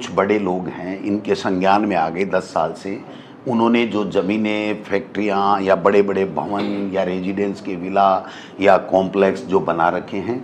कुछ बड़े लोग हैं, इनके संज्ञान में आ गए 10 साल से। उन्होंने जो ज़मीनें, फैक्ट्रियां या बड़े बड़े भवन या रेजिडेंस के विला या कॉम्प्लेक्स जो बना रखे हैं,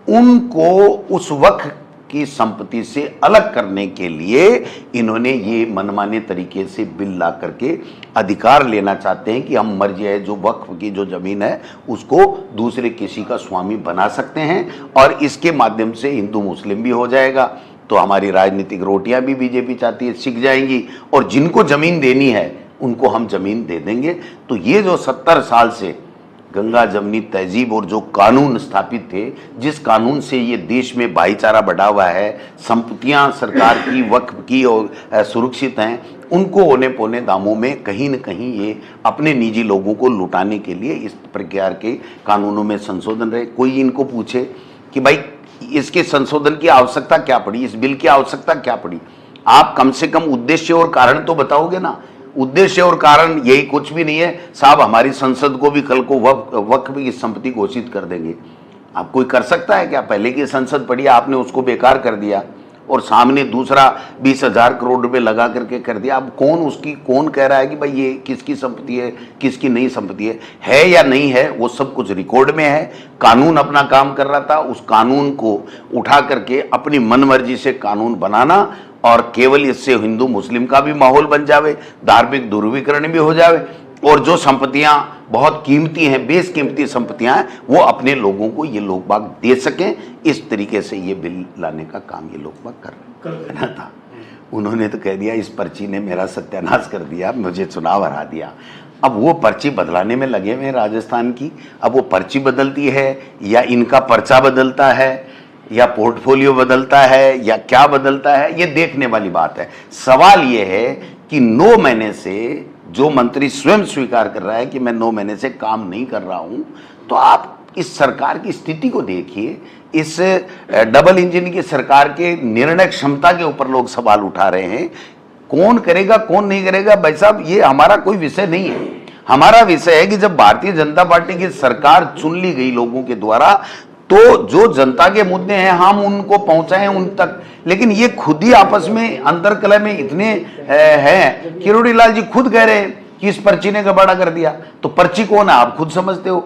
उनको उस वक्त की संपत्ति से अलग करने के लिए इन्होंने ये मनमाने तरीके से बिल ला करके अधिकार लेना चाहते हैं कि हम मर्जी है जो वक्फ की जो ज़मीन है उसको दूसरे किसी का स्वामी बना सकते हैं और इसके माध्यम से हिंदू मुस्लिम भी हो जाएगा। तो हमारी राजनीतिक रोटियां भी बीजेपी चाहती है सीख जाएंगी और जिनको ज़मीन देनी है उनको हम ज़मीन दे देंगे। तो ये जो 70 साल से गंगा जमनी तहजीब और जो कानून स्थापित थे, जिस कानून से ये देश में भाईचारा बढ़ा हुआ है, संपत्तियां सरकार की वक्फ की और सुरक्षित हैं, उनको औने पौने दामों में कहीं न कहीं ये अपने निजी लोगों को लुटाने के लिए इस प्रकार के कानूनों में संशोधन रहे। कोई इनको पूछे कि भाई इसके संशोधन की आवश्यकता क्या पड़ी, इस बिल की आवश्यकता क्या पड़ी, आप कम से कम उद्देश्य और कारण तो बताओगे ना। उद्देश्य और कारण यही कुछ भी नहीं है साहब, हमारी संसद को भी कल को वक्फ की संपत्ति घोषित कर देंगे। आप कोई कर सकता है क्या? पहले की संसद पड़ी, आपने उसको बेकार कर दिया और सामने दूसरा 20,000 करोड़ रुपए लगा करके कर दिया। अब कौन कह रहा है कि भाई ये किसकी संपत्ति है, किसकी नहीं संपत्ति है या नहीं है, वो सब कुछ रिकॉर्ड में है। कानून अपना काम कर रहा था, उस कानून को उठा करके अपनी मनमर्जी से कानून बनाना और केवल इससे हिंदू मुस्लिम का भी माहौल बन जावे, धार्मिक ध्रुवीकरण भी हो जावे और जो संपत्तियां बहुत कीमती हैं, बेशकीमती संपत्तियां हैं, वो अपने लोगों को ये लोग बाग दे सकें। इस तरीके से ये बिल लाने का काम ये लोग बाग करना था। उन्होंने तो कह दिया इस पर्ची ने मेरा सत्यानाश कर दिया, मुझे चुनाव हरा दिया। अब वो पर्ची बदलाने में लगे हुए हैं राजस्थान की। अब वो पर्ची बदलती है या इनका पर्चा बदलता है या पोर्टफोलियो बदलता है या क्या बदलता है, ये देखने वाली बात है। सवाल ये है कि 9 महीने से जो मंत्री स्वयं स्वीकार कर रहा है कि मैं 9 महीने से काम नहीं कर रहा हूं, तो आप इस सरकार की स्थिति को देखिए। इस डबल इंजन की सरकार के निर्णय क्षमता के ऊपर लोग सवाल उठा रहे हैं। कौन करेगा कौन नहीं करेगा, भाई साहब ये हमारा कोई विषय नहीं है। हमारा विषय है कि जब भारतीय जनता पार्टी की सरकार चुन ली गई लोगों के द्वारा, तो जो जनता के मुद्दे हैं हम उनको पहुंचाएं उन तक। लेकिन ये खुद ही आपस में अंतर कलह में इतने हैं। किरोड़ी लाल जी खुद कह रहे हैं कि इस पर्ची ने गड़बड़ा कर दिया। तो पर्ची कौन है आप खुद समझते हो।